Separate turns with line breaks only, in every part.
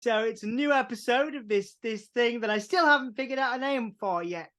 So it's a new episode of this thing that I still haven't figured out a name for yet.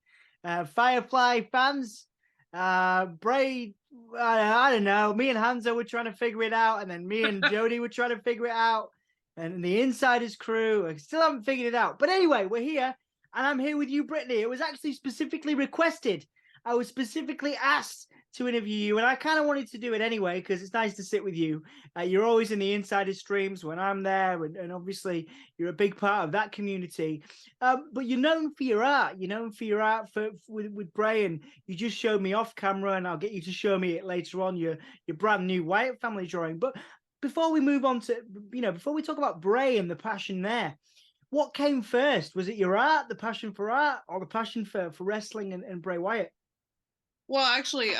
Firefly fans, Bray. I don't know. Me and Hanzo were trying to figure it out, and then me and Jody were trying to figure it out, and the Insiders crew. I still haven't figured it out. But anyway, we're here, and I'm here with you, Brittany. It was actually specifically requested. I was specifically asked to interview you, and I kind of wanted to do it anyway because it's nice to sit with you. You're always in the Insider streams when I'm there, and obviously you're a big part of that community. But you're known for your art. You're known for your art with Bray, and you just showed me off camera, and I'll get you to show me it later on. Your brand new Wyatt family drawing. But before we move on to before we talk about Bray and the passion there, what came first? Was it your art, the passion for art, or the passion for wrestling and Bray Wyatt?
Well, actually,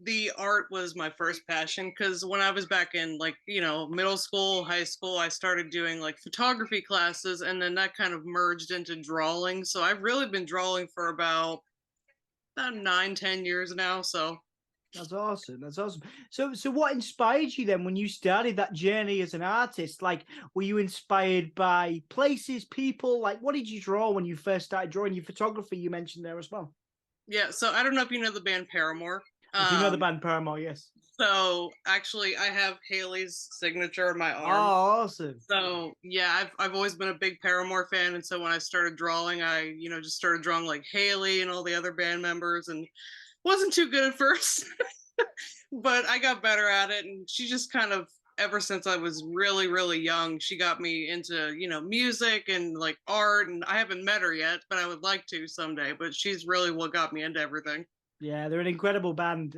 the art was my first passion because when I was back in middle school, high school, I started doing like photography classes, and then that kind of merged into drawing. So I've really been drawing for about 9, 10 years now. So
That's awesome. That's awesome. So what inspired you then when you started that journey as an artist? Like, were you inspired by places, people? Like, what did you draw when you first started drawing your photography? You mentioned there as well.
yeah, so I don't know if you know the band Paramore.
I do know the
Um,
band Paramore, yes.
so actually, I have Haley's signature on my
Oh,
arm.
awesome.
So yeah, I've always been a big Paramore fan, and so when I started drawing, I just started drawing like Haley and all the other band members, and wasn't too good at first, but I got better at it, and she just kind of ever since I was really really young, she got me into music and like art, and I haven't met her yet, but I would like to someday. But she's really what got me into everything.
Yeah, they're an incredible band.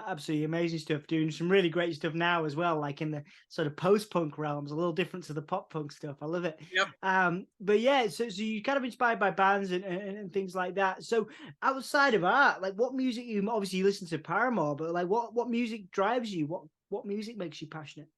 Absolutely amazing stuff, doing some really great stuff now as well, like in the sort of post-punk realms, a little different to the pop punk stuff. I love it.
Yep.
But yeah, so you kind of inspired by bands and things like that. So outside of art, like what music you obviously you listen to Paramore, but like what music drives you? What music makes you passionate?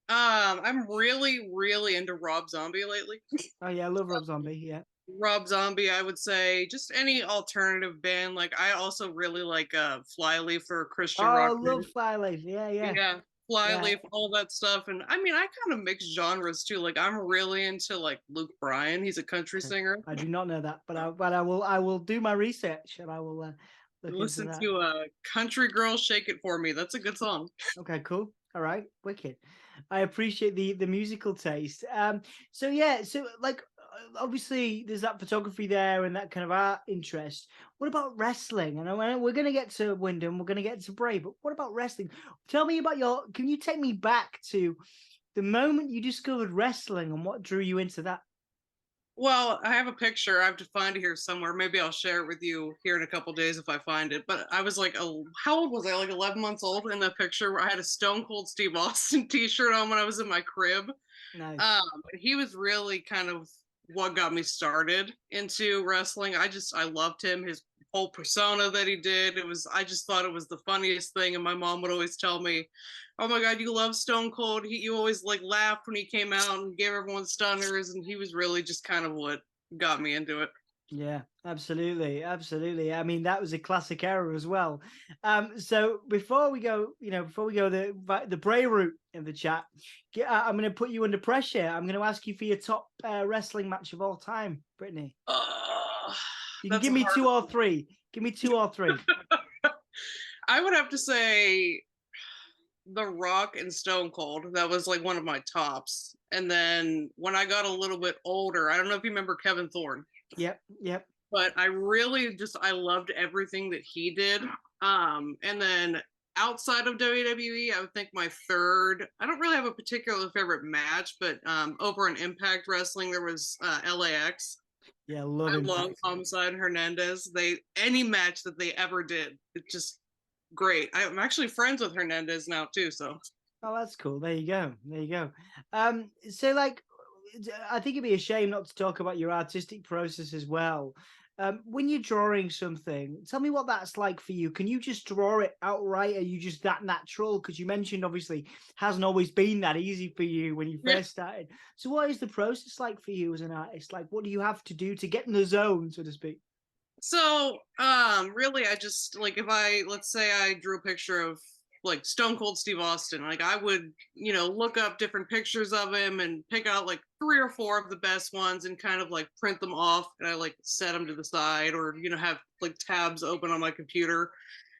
I'm really really into Rob Zombie lately.
Oh yeah, I love Rob Zombie. Yeah.
Rob Zombie, I would say just any alternative band. Like I also really like Flyleaf for Christian
Oh,
rock
love
band.
Flyleaf. Yeah, yeah,
Yeah,
yeah.
Flyleaf, all that stuff. And I mean, I kind of mix genres too. Like I'm really into like Luke Bryan. He's a country
Okay.
singer.
I do not know that, but I will do my research and I will look into
Listen
that.
to Country Girl Shake It For Me. That's a good song.
Okay, cool. All right, wicked. I appreciate the musical taste. So yeah, so like obviously there's that photography there and that kind of art interest. What about wrestling? And we're gonna get to Wyndham, we're gonna get to Bray, but what about wrestling? Tell me about your. Can you take me back to the moment you discovered wrestling and what drew you into that?
Well, I have a picture. I have to find it here somewhere. Maybe I'll share it with you here in a couple days if I find it. But I was like, how old was I? Like 11 months old in that picture where I had a Stone Cold Steve Austin t-shirt on when I was in my crib.
Nice.
He was really kind of what got me started into wrestling. I loved him, his whole persona that he did. I just thought it was the funniest thing. And my mom would always tell me, "Oh my God, you love Stone Cold." You always like laughed when he came out and gave everyone stunners. And he was really just kind of what got me into it.
Yeah, absolutely, absolutely. I mean, that was a classic era as well. So before we go, before we go the Bray route in the chat, I'm going to put you under pressure. I'm going to ask you for your top wrestling match of all time, Brittany. You can
That's
give
a
me
hard
two or
one.
three. Give me two or three.
I would have to say The Rock and Stone Cold. That was like one of my tops. And then when I got a little bit older, I don't know if you remember Kevin Thorne,
Yep, yep.
but I really just I loved everything that he did. And then outside of WWE, I would think my third. I don't really have a particular favorite match, but over in Impact Wrestling, there was LAX.
Yeah, love
I love
Impact.
Homicide and Hernandez. They any match that they ever did, it's just great. I'm actually friends with Hernandez now too, so
Oh, that's cool. There you go. There you go. So like, I think it'd be a shame not to talk about your artistic process as well. When you're drawing something, tell me what that's like for you. Can you just draw it outright? Are you just that natural? Because you mentioned obviously hasn't always been that easy for you when you
yeah.
first started. So what is the process like for you as an artist? Like, what do you have to do to get in the zone, so to speak?
So really, I just like if I let's say I drew a picture of like Stone Cold Steve Austin. Like I would, look up different pictures of him and pick out like 3 or 4 of the best ones and kind of like print them off, and I like set them to the side, or have like tabs open on my computer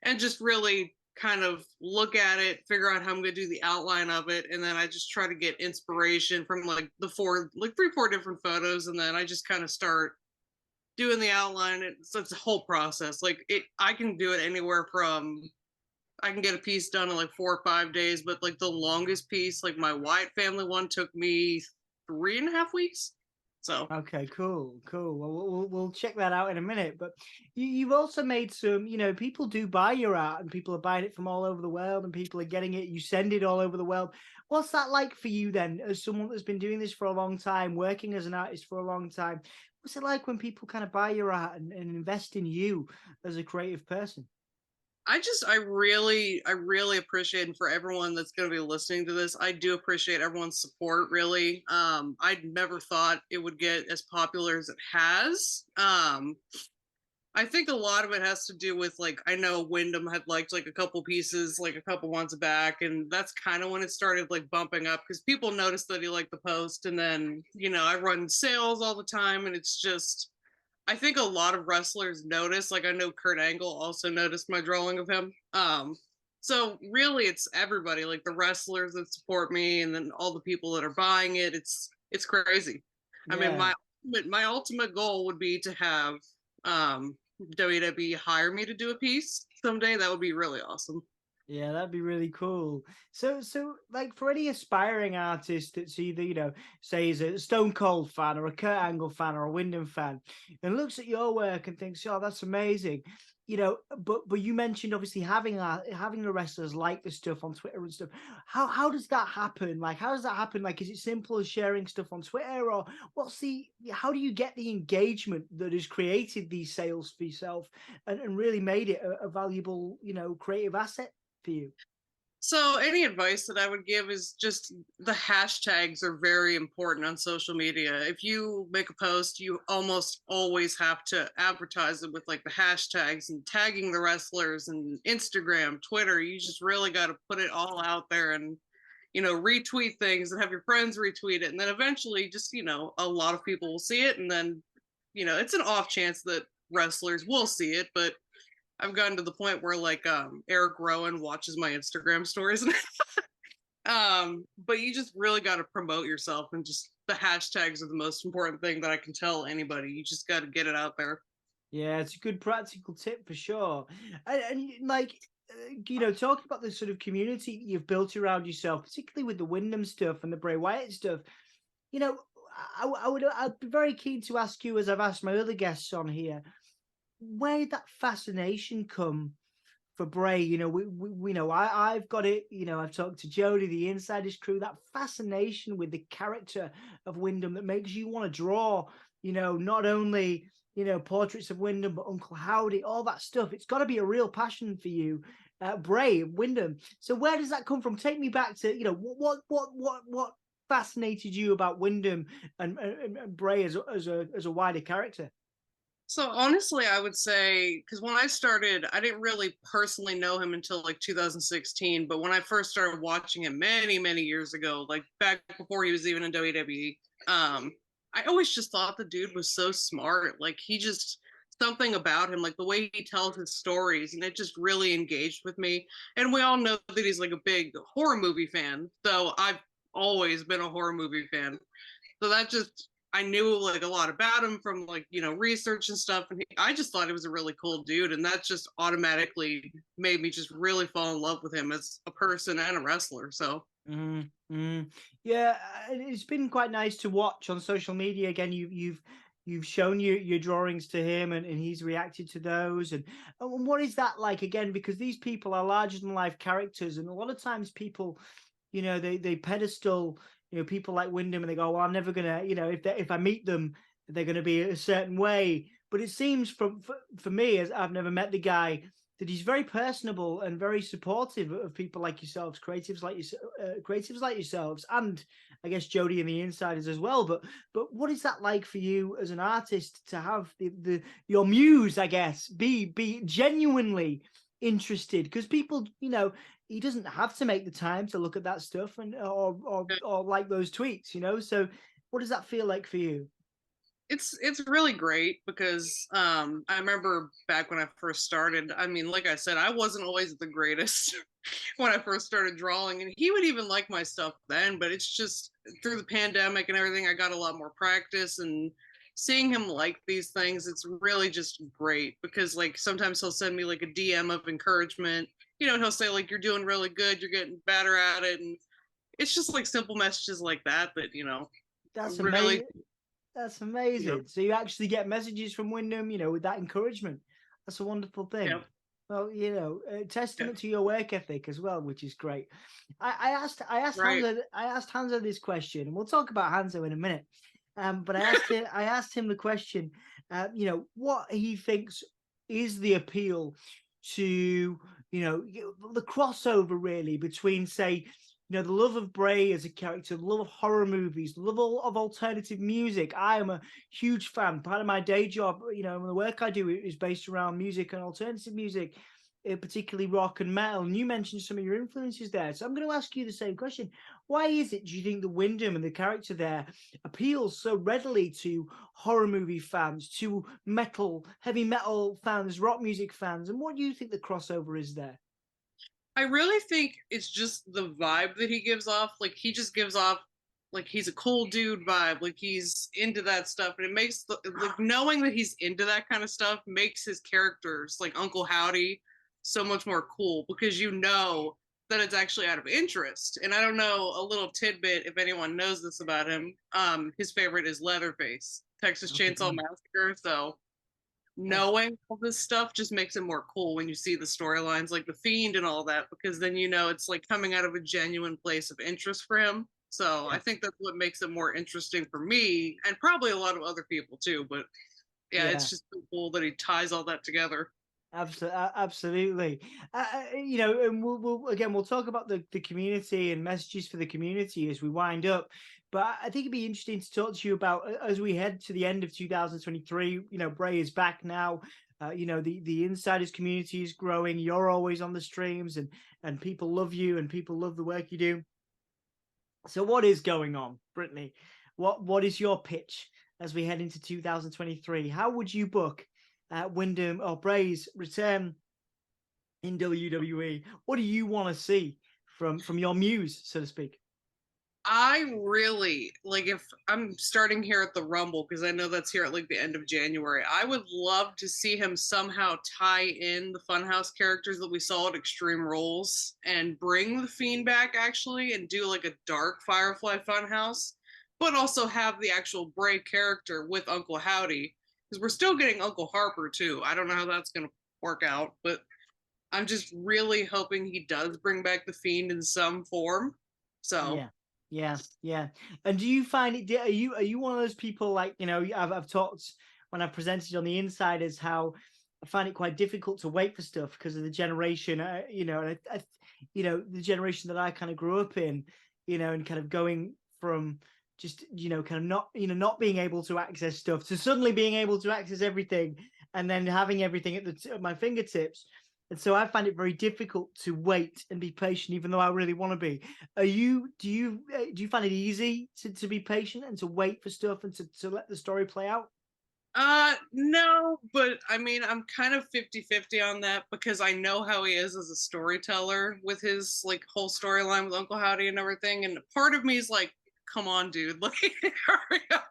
and just really kind of look at it, figure out how I'm going to do the outline of it, and then I just try to get inspiration from like 3-4 different photos, and then I just kind of start doing the outline. It's a whole process. Like I can do it anywhere from, I can get a piece done in like 4 or 5 days, but like the longest piece, like my Wyatt family one, took me 3.5 weeks. So
okay, cool. Well, we'll check that out in a minute. But you've also made some, people do buy your art, and people are buying it from all over the world, and people are getting it. You send it all over the world. What's that like for you then, as someone that's been doing this for a long time, working as an artist for a long time? What's it like when people kind of buy your art and invest in you as a creative person?
I really appreciate, and for everyone that's going to be listening to this, I do appreciate everyone's support. Really, I never thought it would get as popular as it has. I think a lot of it has to do with, like, I know Wyndham had liked like a couple pieces, like a couple ones back, and that's kind of when it started like bumping up, because people noticed that he liked the post, and then I run sales all the time, and it's just, I think a lot of wrestlers notice. Like I know Kurt Angle also noticed my drawing of him. So really, it's everybody, like the wrestlers that support me, and then all the people that are buying it. It's crazy. I mean,
Yeah.
my ultimate goal would be to have WWE hire me to do a piece someday. That would be really awesome.
Yeah, that'd be really cool. So like for any aspiring artist that's either, say is a Stone Cold fan or a Kurt Angle fan or a Wyndham fan, and looks at your work and thinks, "Oh, that's amazing," but you mentioned obviously having the wrestlers like the stuff on Twitter and stuff. How does that happen? Like, how does that happen? Like, is it simple as sharing stuff on Twitter, or how do you get the engagement that has created these sales for yourself and really made it a valuable, creative asset for you?
So, any advice that I would give is just the hashtags are very important on social media. If you make a post, you almost always have to advertise it with like the hashtags and tagging the wrestlers, and Instagram, Twitter. You just really got to put it all out there, and retweet things and have your friends retweet it. And then eventually, just, a lot of people will see it. And then, it's an off chance that wrestlers will see it, but I've gotten to the point where like Eric Rowan watches my Instagram stories. But you just really got to promote yourself, and just the hashtags are the most important thing that I can tell anybody. You just got to get it out there.
Yeah, it's a good practical tip for sure. And like, talking about the sort of community you've built around yourself, particularly with the Wyndham stuff and the Bray Wyatt stuff, you know, I'd be very keen to ask you, as I've asked my other guests on here, where did that fascination come for Bray? We know I've got it. I've talked to Jody, the Insiders crew. That fascination with the character of Wyndham that makes you want to draw. Not only portraits of Wyndham, but Uncle Howdy, all that stuff. It's got to be a real passion for you, Bray Wyndham. So where does that come from? Take me back to what fascinated you about Wyndham and Bray as a wider character.
So honestly, I would say, because when I started, I didn't really personally know him until like 2016. But when I first started watching him many, many years ago, like back before he was even in WWE, I always just thought the dude was so smart. Like he just, something about him, like the way he tells his stories, and it just really engaged with me. And we all know that he's like a big horror movie fan. So I've always been a horror movie fan. So that just, I knew like a lot about him from like, research and stuff. And I just thought he was a really cool dude. And that just automatically made me just really fall in love with him as a person and a wrestler. So,
yeah, it's been quite nice to watch on social media. Again, you've shown your drawings to him, and he's reacted to those. And what is that like, again? Because these people are larger than life characters, and a lot of times people, they pedestal people like Wyndham, and they go, well, I'm never gonna, if I meet them, they're gonna be a certain way. But it seems for me, as I've never met the guy, that he's very personable and very supportive of people like yourselves, creatives like yourselves, and I guess Jody and the Insiders as well. But what is that like for you as an artist to have your muse, I guess, be genuinely interested? Because people, he doesn't have to make the time to look at that stuff and or like those tweets, So what does that feel like for you?
It's really great because I remember back when I first started, I mean, like I said, I wasn't always the greatest when I first started drawing, and he would even like my stuff then, but it's just through the pandemic and everything, I got a lot more practice, and seeing him like these things, it's really just great because like sometimes he'll send me like a DM of encouragement, and he'll say like, you're doing really good, you're getting better at it, and it's just like simple messages like that
That's
really,
amazing. That's
you know
amazing. So you actually get messages from Wyndham, with that encouragement. That's a wonderful thing.
yeah,
Well, a
yeah,
testament to your work ethic as well, which is great. I asked
right.
Hanzo this question, and we'll talk about Hanzo in a minute. But I asked him the question, what he thinks is the appeal to, the crossover really between, say, the love of Bray as a character, the love of horror movies, the love of alternative music. I am a huge fan. Part of my day job, the work I do is based around music and alternative music, particularly rock and metal. And you mentioned some of your influences there. So I'm going to ask you the same question. Why is it, do you think, the Wyndham and the character there appeals so readily to horror movie fans, to heavy metal fans, rock music fans? And what do you think the crossover is there?
I really think it's just the vibe that he gives off. Like he just gives off like he's a cool dude vibe. Like he's into that stuff, and it makes like knowing that he's into that kind of stuff makes his characters like Uncle Howdy so much more cool because that it's actually out of interest. And I don't know a little tidbit if anyone knows this about him. His favorite is Leatherface, Texas Chainsaw
Okay.
Massacre. So
Yes.
knowing all this stuff just makes it more cool when you see the storylines like the Fiend and all that, because then it's like coming out of a genuine place of interest for him. So I
Yeah.
think that's what makes it more interesting for me and probably a lot of other people too. But yeah,
Yeah.
it's just so cool that he ties all that together.
Absolutely. And we'll talk about the community and messages for the community as we wind up. But I think it'd be interesting to talk to you about as we head to the end of 2023. Bray is back now. The insiders community is growing. You're always on the streams, and people love you, and people love the work you do. So what is going on, Brittany? What is your pitch as we head into 2023? How would you book Wyndham or Bray's return in WWE? What do you want to see from your muse, so to speak?
I really like if I'm starting here at the Rumble because I know that's here at like the end of January. I would love to see him somehow tie in the Funhouse characters that we saw at Extreme Rules and bring the Fiend back actually and do like a dark Firefly Funhouse, but also have the actual Bray character with Uncle Howdy because we're still getting Uncle Harper too. I don't know how that's going to work out, but I'm just really hoping he does bring back the Fiend in some form. So
Yeah, yeah. And do you find it? Are you one of those people like I've talked when I've presented on the Insiders how I find it quite difficult to wait for stuff because of the generation, the generation that I kind of grew up in, and kind of going from just kind of not being able to access stuff to suddenly being able to access everything and then having everything at my fingertips. And so I find it very difficult to wait and be patient, even though I really want to be. Do you find it easy to be patient and to wait for stuff and to let the story play out?
no, but I mean, I'm kind of 50-50 on that because I know how he is as a storyteller with his like whole storyline with Uncle Howdy and everything. And part of me is like, come on, dude, like, hurry up.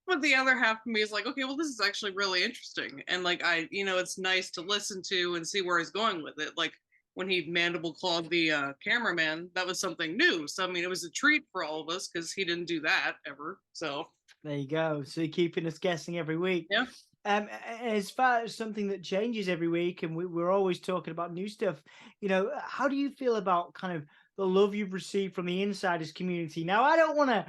But the other half of me is like, okay, well, this is actually really interesting. And like, it's nice to listen to and see where he's going with it. Like when he mandible clawed the cameraman, that was something new. So, I mean, it was a treat for all of us because he didn't do that ever. So,
There you go. So you're keeping us guessing every week.
yeah.
As far as something that changes every week, and we're always talking about new stuff, how do you feel about kind of the love you've received from the insiders community? Now, I don't want to,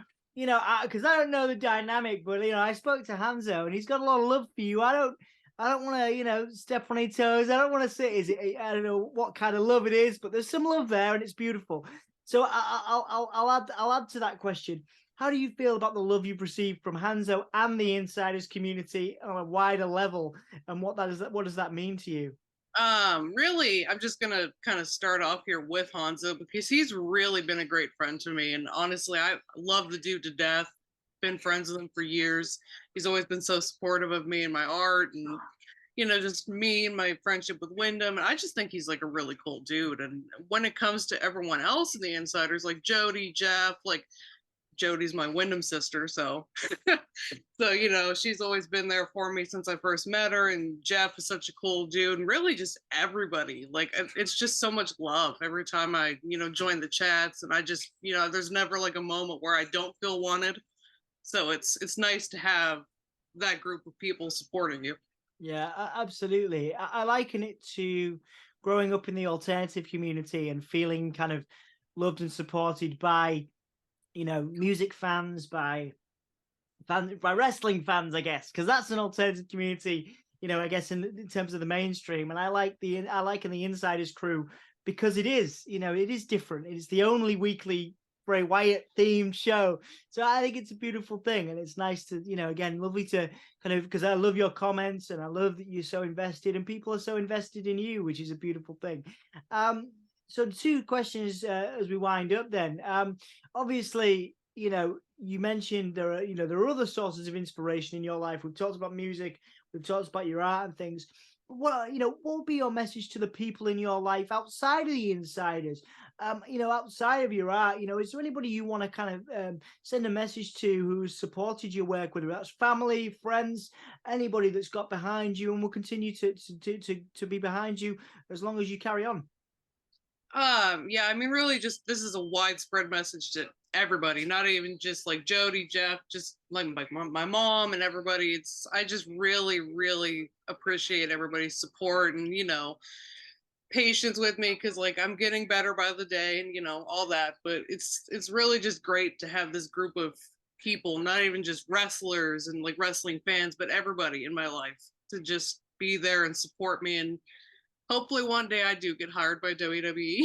because I don't know the dynamic, but I spoke to Hanzo, and he's got a lot of love for you. I don't want to, step on his toes. I don't want to say, I don't know what kind of love it is, but there's some love there, and it's beautiful. So I'll add to that question. How do you feel about the love you've received from Hanzo and the insiders community on a wider level, and what does that mean to you?
Really, I'm just gonna kind of start off here with Hanzo because he's really been a great friend to me. And honestly, I love the dude to death. Been friends with him for years. He's always been so supportive of me and my art and just me and my friendship with Wyndham. And I just think he's like a really cool dude. And when it comes to everyone else in the insiders, like Jody, Jeff, like Jody's my Wyndham sister, so she's always been there for me since I first met her. And Jeff is such a cool dude, and really just everybody. Like it's just so much love every time I join the chats, and I just there's never like a moment where I don't feel wanted. So it's nice to have that group of people supporting you.
Yeah, absolutely. I liken it to growing up in the alternative community and feeling kind of loved and supported by, music fans, by wrestling fans, I guess, because that's an alternative community, I guess in terms of the mainstream. And I like in the Insiders crew because it is different. It is the only weekly Bray Wyatt themed show. So I think it's a beautiful thing. And it's nice to, again, lovely to kind of, because I love your comments and I love that you're so invested and people are so invested in you, which is a beautiful thing. So 2 questions as we wind up then. Obviously, you mentioned there are other sources of inspiration in your life. We've talked about music, we've talked about your art and things. What would be your message to the people in your life outside of the Insiders? Outside of your art, is there anybody you want to kind of send a message to who's supported your work, whether that's family, friends, anybody that's got behind you and will continue to be behind you as long as you carry on?
Yeah, I mean, really, just this is a widespread message to everybody, not even just like Jody, Jeff, just like my mom and everybody. I just really, really appreciate everybody's support and patience with me because like I'm getting better by the day and all that. But it's really just great to have this group of people, not even just wrestlers and like wrestling fans, but everybody in my life to just be there and support me. And hopefully one day I do get hired by WWE.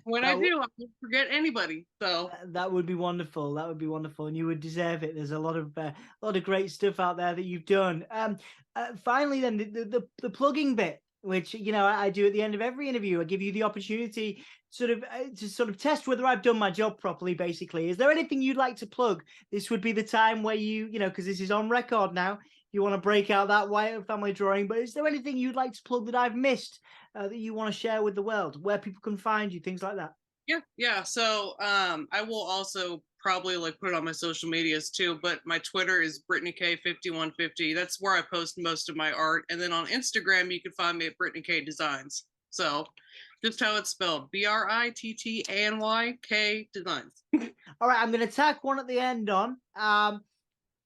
When I do, I won't forget anybody. So
that would be wonderful. That would be wonderful, and you would deserve it. There's a lot of great stuff out there that you've done. Finally, then the plugging bit, which I do at the end of every interview. I give you the opportunity to sort of test whether I've done my job properly. Basically, is there anything you'd like to plug? This would be the time where because this is on record now. You want to break out that Wyatt family drawing, but is there anything you'd like to plug that I've missed that you want to share with the world, where people can find you, things like that?
Yeah. So I will also probably like put it on my social medias too, but my Twitter is Brittany Kay 5150. That's where I post most of my art. And then on Instagram, you can find me at Brittany Kay Designs. So just how it's spelled, BRITTANYK Designs.
All right, I'm going to tack one at the end on.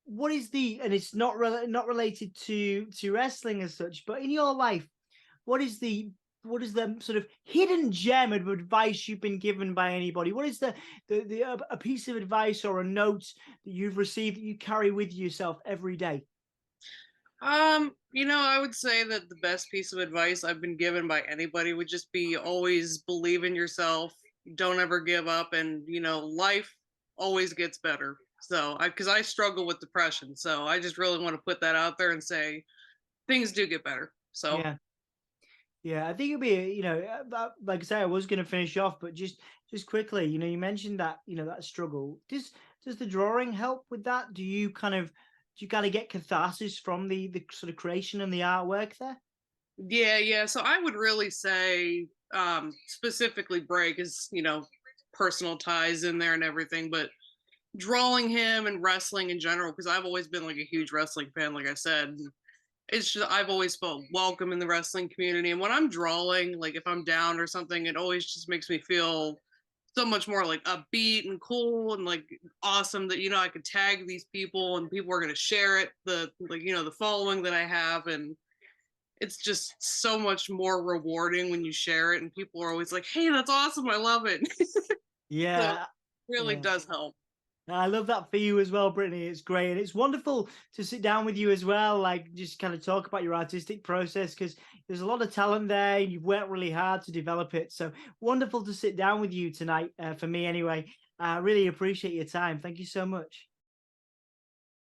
What is and it's not related to wrestling as such, but in your life, what is the sort of hidden gem of advice you've been given by anybody? What is a piece of advice or a note that you've received that you carry with yourself every day?
I would say that the best piece of advice I've been given by anybody would just be always believe in yourself, don't ever give up, and life always gets better. So because I struggle with depression, so I just really want to put that out there and say things do get better. So
yeah, I think it'd be like I say, I was going to finish off, but just quickly, you mentioned that that struggle. Does the drawing help with that? Do you kind of get catharsis from the sort of creation and the artwork there?
Yeah. So I would really say specifically Bray, because personal ties in there and everything, but drawing him and wrestling in general, because I've always been like a huge wrestling fan, like I said. It's just I've always felt welcome in the wrestling community. And when I'm drawing, like if I'm down or something, it always just makes me feel so much more like upbeat and cool and like awesome that I could tag these people and people are going to share it, the following that I have. And it's just so much more rewarding when you share it and people are always like, hey, that's awesome, I love it.
Yeah.
So it really does help.
I love that for you as well, Brittany. It's great. And it's wonderful to sit down with you as well, like just kind of talk about your artistic process, because there's a lot of talent there and you've worked really hard to develop it. So wonderful to sit down with you tonight, for me anyway. I really appreciate your time. Thank you so much.